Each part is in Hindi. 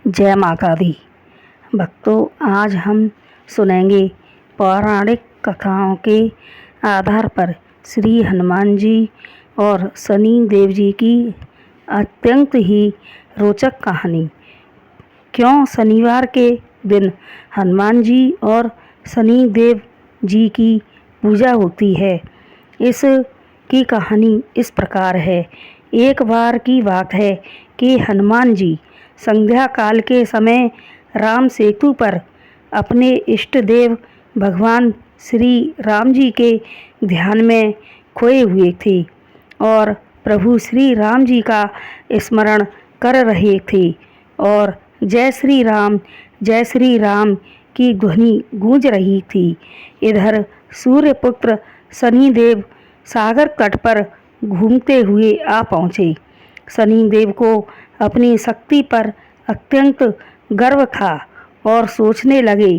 जय माता दी। भक्तों, आज हम सुनेंगे पौराणिक कथाओं के आधार पर श्री हनुमान जी और शनि देव जी की अत्यंत ही रोचक कहानी। क्यों शनिवार के दिन हनुमान जी और शनि देव जी की पूजा होती है। इस की कहानी इस प्रकार है। एक बार की बात है कि हनुमान जी संध्या काल के समय राम सेतु पर अपने इष्ट देव भगवान श्री राम जी के ध्यान में खोए हुए थे और प्रभु श्री राम जी का स्मरण कर रहे थे और जय श्री राम की ध्वनि गूंज रही थी। इधर सूर्यपुत्र शनिदेव सागर तट पर घूमते हुए आ पहुँचे। शनिदेव को अपनी शक्ति पर अत्यंत गर्व था और सोचने लगे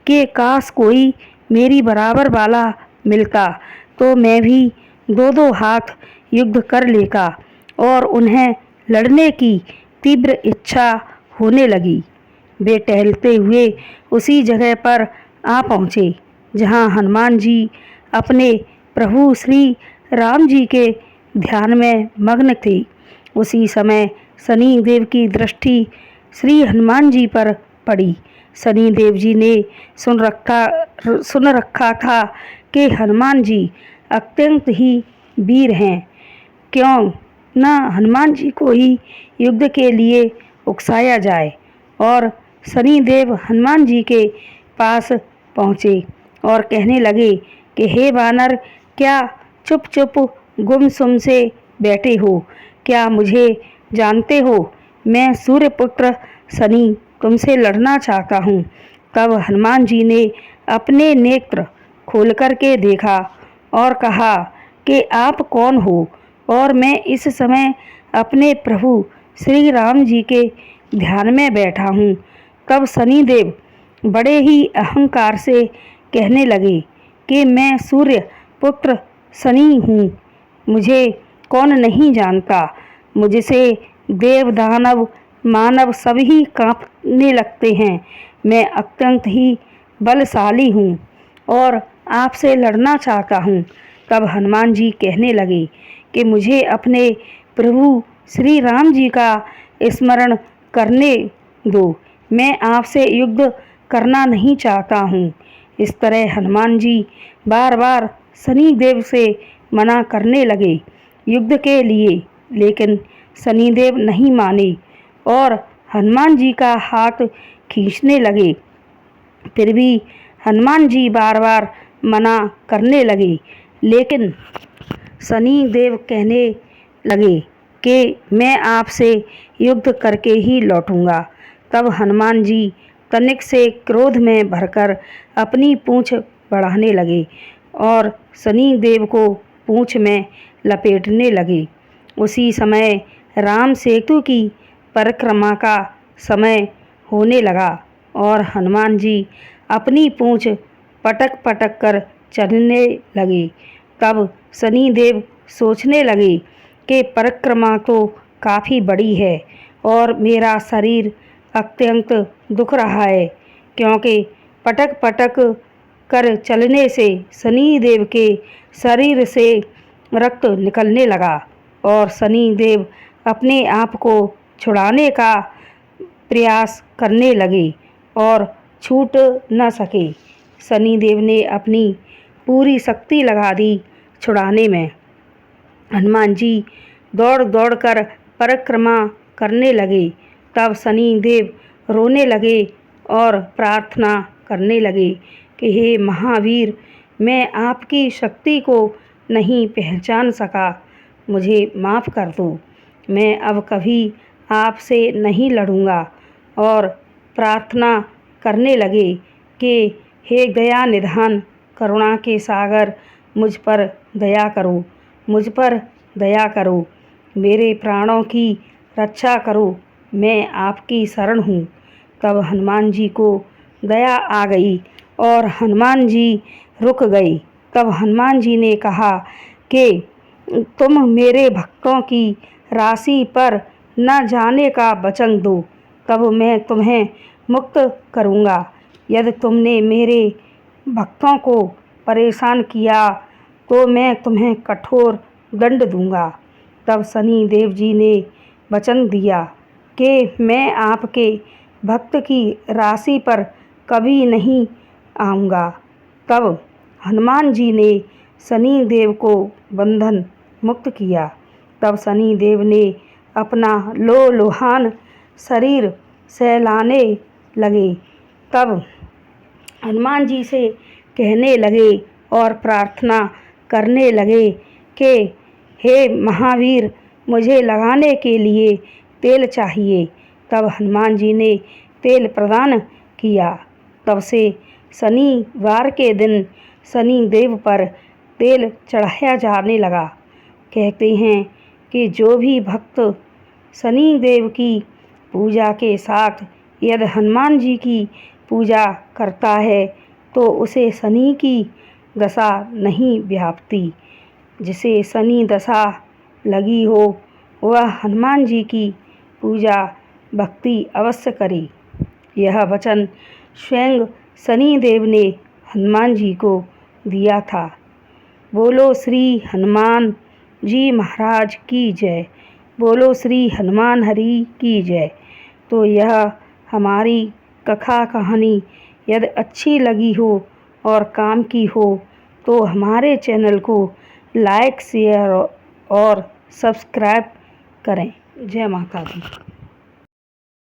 कि काश कोई मेरी बराबर वाला मिलता तो मैं भी दो हाथ युद्ध कर लेता और उन्हें लड़ने की तीव्र इच्छा होने लगी। वे टहलते हुए उसी जगह पर आ पहुँचे जहाँ हनुमान जी अपने प्रभु श्री राम जी के ध्यान में मग्न थे। उसी समय शनि देव की दृष्टि श्री हनुमान जी पर पड़ी। शनि देव जी ने सुन रखा था कि हनुमान जी अत्यंत ही वीर हैं, क्यों न हनुमान जी को ही युद्ध के लिए उकसाया जाए। और शनि देव हनुमान जी के पास पहुँचे और कहने लगे कि हे वानर, क्या चुप चुप गुमसुम से बैठे हो? क्या मुझे जानते हो? मैं सूर्यपुत्र शनि तुमसे लड़ना चाहता हूँ। तब हनुमान जी ने अपने नेत्र खोल कर के देखा और कहा कि आप कौन हो? और मैं इस समय अपने प्रभु श्री राम जी के ध्यान में बैठा हूँ। तब शनिदेव बड़े ही अहंकार से कहने लगे कि मैं सूर्य पुत्र शनि हूँ, मुझे कौन नहीं जानता। मुझसे देव दानव मानव सभी कांपने लगते हैं। मैं अत्यंत ही बलशाली हूँ और आपसे लड़ना चाहता हूँ। तब हनुमान जी कहने लगे कि मुझे अपने प्रभु श्री राम जी का स्मरण करने दो, मैं आपसे युद्ध करना नहीं चाहता हूँ। इस तरह हनुमान जी बार बार शनि देव से मना करने लगे युद्ध के लिए, लेकिन शनिदेव नहीं माने और हनुमान जी का हाथ खींचने लगे। फिर भी हनुमान जी बार बार मना करने लगे, लेकिन शनिदेव कहने लगे कि मैं आपसे युद्ध करके ही लौटूंगा। तब हनुमान जी तनिक से क्रोध में भरकर अपनी पूँछ बढ़ाने लगे और शनिदेव को पूँछ में लपेटने लगे। उसी समय राम सेतु की परिक्रमा का समय होने लगा और हनुमान जी अपनी पूँछ पटक पटक कर चलने लगे। तब शनिदेव सोचने लगे कि परिक्रमा तो काफ़ी बड़ी है और मेरा शरीर अत्यंत दुख रहा है, क्योंकि पटक पटक कर चलने से शनिदेव के शरीर से रक्त निकलने लगा और शनिदेव अपने आप को छुड़ाने का प्रयास करने लगे और छूट न सके। शनिदेव ने अपनी पूरी शक्ति लगा दी छुड़ाने में। हनुमान जी दौड़ दौड़ कर परिक्रमा करने लगे। तब शनिदेव रोने लगे और प्रार्थना करने लगे कि हे महावीर, मैं आपकी शक्ति को नहीं पहचान सका, मुझे माफ़ कर दो। मैं अब कभी आपसे नहीं लड़ूंगा। और प्रार्थना करने लगे कि हे दया निधान, करुणा के सागर, मुझ पर दया करो, मुझ पर दया करो, मेरे प्राणों की रक्षा करो, मैं आपकी शरण हूँ। तब हनुमान जी को दया आ गई और हनुमान जी रुक गए। तब हनुमान जी ने कहा कि तुम मेरे भक्तों की राशि पर न जाने का वचन दो, तब मैं तुम्हें मुक्त करूँगा। यदि तुमने मेरे भक्तों को परेशान किया तो मैं तुम्हें कठोर दंड दूँगा। तब शनि देव जी ने वचन दिया कि मैं आपके भक्त की राशि पर कभी नहीं आऊँगा। तब हनुमान जी ने शनि देव को बंधन मुक्त किया। तब शनि देव ने अपना लोलुहान शरीर सहलाने लगे। तब हनुमान जी से कहने लगे और प्रार्थना करने लगे कि हे महावीर, मुझे लगाने के लिए तेल चाहिए। तब हनुमान जी ने तेल प्रदान किया। तब से शनिवार के दिन शनि देव पर तेल चढ़ाया जाने लगा। कहते हैं कि जो भी भक्त शनि देव की पूजा के साथ यदि हनुमान जी की पूजा करता है तो उसे शनि की दशा नहीं व्यापती। जिसे शनि दशा लगी हो वह हनुमान जी की पूजा भक्ति अवश्य करे। यह वचन स्वयं शनि देव ने हनुमान जी को दिया था। बोलो श्री हनुमान जी महाराज की जय। बोलो श्री हनुमान हरि की जय। तो यह हमारी कथा कहानी यदि अच्छी लगी हो और काम की हो तो हमारे चैनल को लाइक शेयर और सब्सक्राइब करें। जय माता दी।